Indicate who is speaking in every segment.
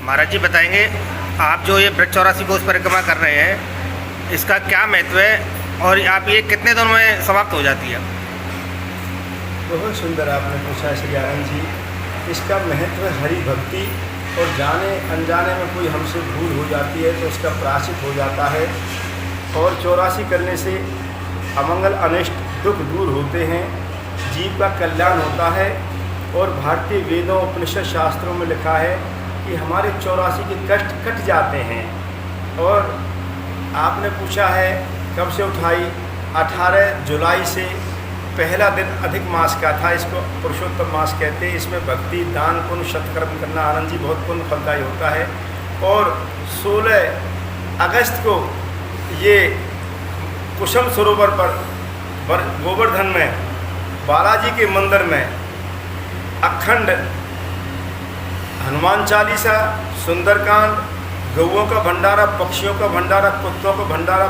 Speaker 1: महाराज जी बताएंगे, आप जो ये ब्रज 84 कोस परिक्रमा कर रहे हैं, इसका क्या महत्व है और आप ये कितने दिनों में समाप्त हो जाती है?
Speaker 2: बहुत सुंदर आपने पूछा श्री आनंद जी। इसका महत्व हरि भक्ति और जाने अनजाने में कोई हमसे भूल हो जाती है तो उसका प्रायश्चित हो जाता है। और 84 करने से अमंगल अनिष्ट दुख दूर होते हैं, जीव का कल्याण होता है। और भारतीय वेदों उपनिषद शास्त्रों में लिखा है कि हमारे 84 के कष्ट कट जाते हैं। और आपने पूछा है कब से उठाई, 18 जुलाई से पहला दिन अधिक मास का था। इसको पुरुषोत्तम मास कहते हैं। इसमें भक्ति दान पुण्य सत्कर्म करना आनंद जी बहुत पुण्य फलदायी होता है। और 16 अगस्त को ये कुसुम सरोवर पर गोवर्धन में बालाजी के मंदिर में अखंड हनुमान चालीसा, सुंदरकांड, गौओं का भंडारा, पक्षियों का भंडारा, कुत्तों का भंडारा,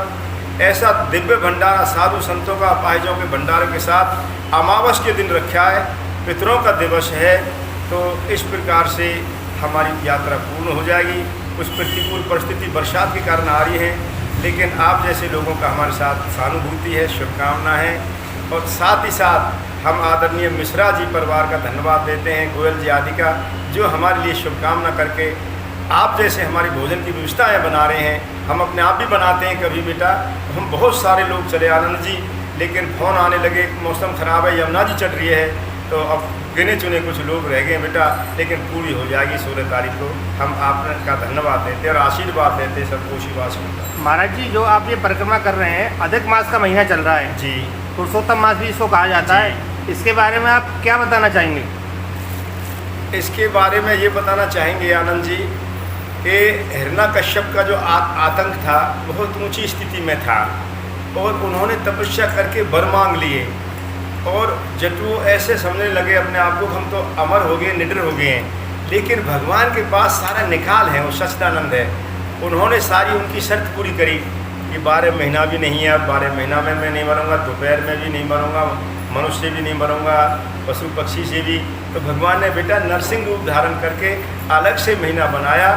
Speaker 2: ऐसा दिव्य भंडारा साधु संतों का अपाहिजों के भंडारे के साथ अमावस के दिन रखा है। पितरों का दिवस है। तो इस प्रकार से हमारी यात्रा पूर्ण हो जाएगी। कुछ प्रतिकूल परिस्थिति बरसात के कारण आ रही है, लेकिन आप जैसे लोगों का हमारे साथ सहानुभूति है, शुभकामना है। और साथ ही साथ हम आदरणीय मिश्रा जी परिवार का धन्यवाद देते हैं, गोयल जी आदि का, जो हमारे लिए शुभकामना करके आप जैसे हमारी भोजन की व्यवस्थाएँ बना रहे हैं। हम अपने आप भी बनाते हैं कभी बेटा, हम बहुत सारे लोग चले आनंद जी, लेकिन फ़ोन आने लगे मौसम ख़राब है, यमुना जी चल रही है, तो अब गिने चुने कुछ लोग रह गए बेटा, लेकिन पूरी हो जाएगी 16 तारीख को। हम आपका धन्यवाद देते हैं और आशीर्वाद देते हैं सबको आशीर्वाद मिलता।
Speaker 1: महाराज जी, जो आप ये परिक्रमा कर रहे हैं, अधिक मास का महीना चल रहा है
Speaker 2: जी,
Speaker 1: पुरुषोत्तम मास भी इसको कहा जाता है, इसके बारे में आप क्या बताना चाहेंगे?
Speaker 2: इसके बारे में ये बताना चाहेंगे आनंद जी कि हिरण्यकश्यप का जो आतंक था बहुत ऊंची स्थिति में था और उन्होंने तपस्या करके वर मांग लिए। और जटू ऐसे समझने लगे अपने आप को हम तो अमर हो गए, निडर हो गए हैं, लेकिन भगवान के पास सारा निकाल है, वो सच्चिदानंद है। उन्होंने सारी उनकी शर्त पूरी करी कि 12 महीना भी नहीं है, अब 12 महीना में मैं नहीं मरूंगा, दोपहर में भी नहीं मरूंगा, मनुष्य भी नहीं मरूंगा, पशु पक्षी से भी। तो भगवान ने बेटा नरसिंह रूप धारण करके अलग से महीना बनाया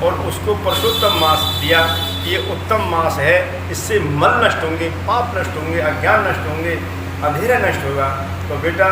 Speaker 2: और उसको पुरुषोत्तम मास दिया। ये उत्तम मास है, इससे मल नष्ट होंगे, पाप नष्ट होंगे, अज्ञान नष्ट होंगे, अंधेरा नष्ट होगा। तो बेटा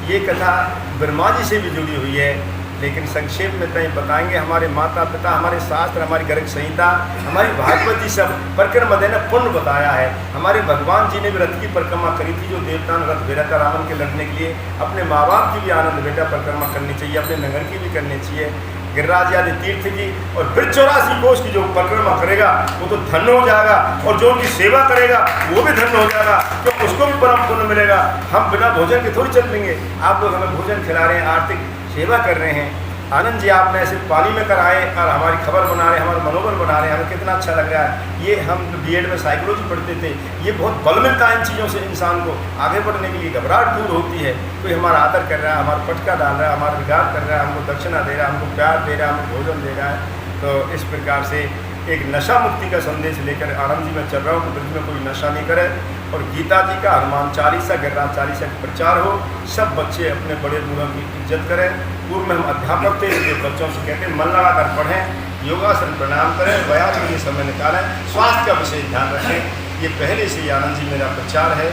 Speaker 2: ये कथा ब्रह्मा जी से भी जुड़ी हुई है, लेकिन संक्षेप में कहीं बताएंगे। हमारे माता पिता, हमारे शास्त्र, हमारी गर्ग संहिता, हमारी भागवत जी सब परिक्रमा देना पुण्य बताया है। हमारे भगवान जी ने भी रथ की परिक्रमा करी थी, जो देवता ने रथ भेजा था रावण के लड़ने के लिए। अपने माँ बाप की भी आनंद बेटा परिक्रमा करनी चाहिए, अपने नगर की भी करनी चाहिए, गिरिराज आदि तीर्थ की। और ब्रज 84 कोस की जो परिक्रमा करेगा वो तो धन्य हो जाएगा, और जो उनकी सेवा करेगा वो भी धन्य हो जाएगा, क्योंकि उसको भी परम पुण्य मिलेगा। हम बिना भोजन के थोड़ी चल लेंगे। आप लोग हमें भोजन खिला रहे हैं, आर्थिक सेवा कर रहे हैं। आनंद जी आपने ऐसे पानी में कराए और हमारी खबर बना रहे हैं, हमारा मनोबल बना रहे हैं, हमें कितना अच्छा लग रहा है। ये हम बीएड में साइकोलॉजी पढ़ते थे, ये बहुत बल मिलता है इन चीज़ों से इंसान को आगे बढ़ने के लिए। घबराहट दूर होती है, कोई हमारा आदर कर रहा है, हमारा पटका डाल रहा है, हमारा विगार कर रहा है, हमको दक्षिणा दे रहा है, हमको प्यार दे रहा है, हमको भोजन दे रहा है। तो इस प्रकार से एक नशा मुक्ति का संदेश लेकर आनंद जी में चल रहा हूँ कि ब्रज में कोई नशा नहीं करे, और गीता जी का, हनुमान चालीसा, गिरिराज चालीसा का प्रचार हो। सब बच्चे अपने बड़े बूढ़ों की इज्जत करें। पूर्व में हम अध्यापक थे, इसलिए बच्चों से कहते हैं मन लगा कर पढ़ें, योगासन प्राणायाम करें, व्यायाम के लिए समय निकालें, स्वास्थ्य का विशेष ध्यान रखें। ये पहले से ही आनंद जी मेरा प्रचार है।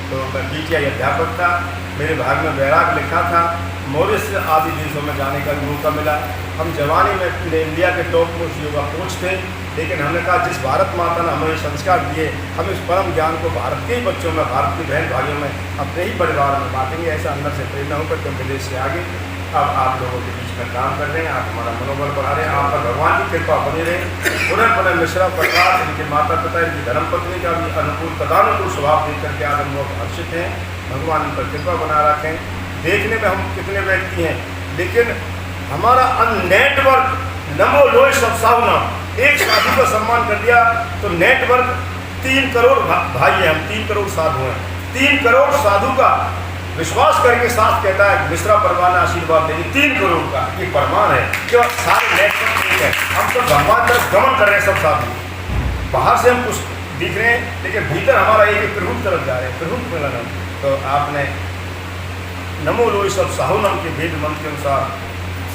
Speaker 2: तो मैं बीटीआई अध्यापक था, मेरे भाग में वैराग लिखा था, मॉरिशस आदि देशों में जाने का मौका मिला। हम जवानी में इंडिया के टॉप मोस्ट योगा कोच थे, लेकिन हमने कहा जिस भारत माता ने हमें संस्कार दिए, हम इस परम ज्ञान को भारत के ही बच्चों में, भारत की बहन भाइयों में, अपने ही परिवार में बांटेंगे। ऐसा अंदर से प्रेरणा होकर के विदेश से आगे अब आप लोगों के बीच में काम कर रहे हैं, आप हमारा मनोबल बढ़ा रहे हैं। आप पर भगवान की कृपा बनी रहे। पुनः पुनः मिश्रा परिवार, इनके माता पिता, इनकी धर्मपत्नी का भी अनुकूल तदानुकूल स्वभाव देख करके आज हम लोग हर्षित हैं। भगवान इन पर कृपा बना रखें। देखने में हम कितने व्यक्ति हैं, लेकिन हमारा नेटवर्क नमो लोय सब साधु नाम, एक साधु का सम्मान कर दिया तो नेटवर्क 3 करोड़ भाई हैं हम, 3 करोड़ साधु हैं। 3 करोड़ साधु का विश्वास करके साथ कहता है मिश्रा परिवार ने आशीर्वाद दे दी 3 करोड़ का, ये प्रमाण है कि सारे नेटवर्क ठीक है। हम तो भगवान तरफ गमन कर रहे हैं, सब साधु बाहर से हम कुछ दिख रहे हैं, लेकिन भीतर हमारा एक प्रभु तरफ जा रहे हैं, प्रभु मिलन। तो आपने नमो लोई सब साहु नाम के वेद मंत्र के अनुसार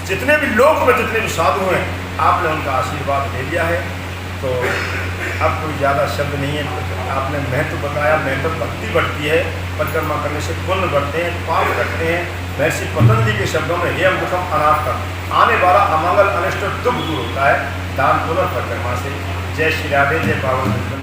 Speaker 2: जितने भी लोक में जितने भी साधु हैं आपने उनका आशीर्वाद ले लिया है, तो अब कोई ज़्यादा शब्द नहीं है। आपने महत्व बताया, महत्व भक्ति बढ़ती है, परिक्रमा करने से पुण्य बढ़ते हैं, पाप घटते हैं। महर्षि पतंजलि के शब्दों में हे मुखम अनाथम, आने वाला अमंगल अनिष्ट दुख दूर होता है दान पुनः परिक्रमा से। जय श्री राधे, जय पावन।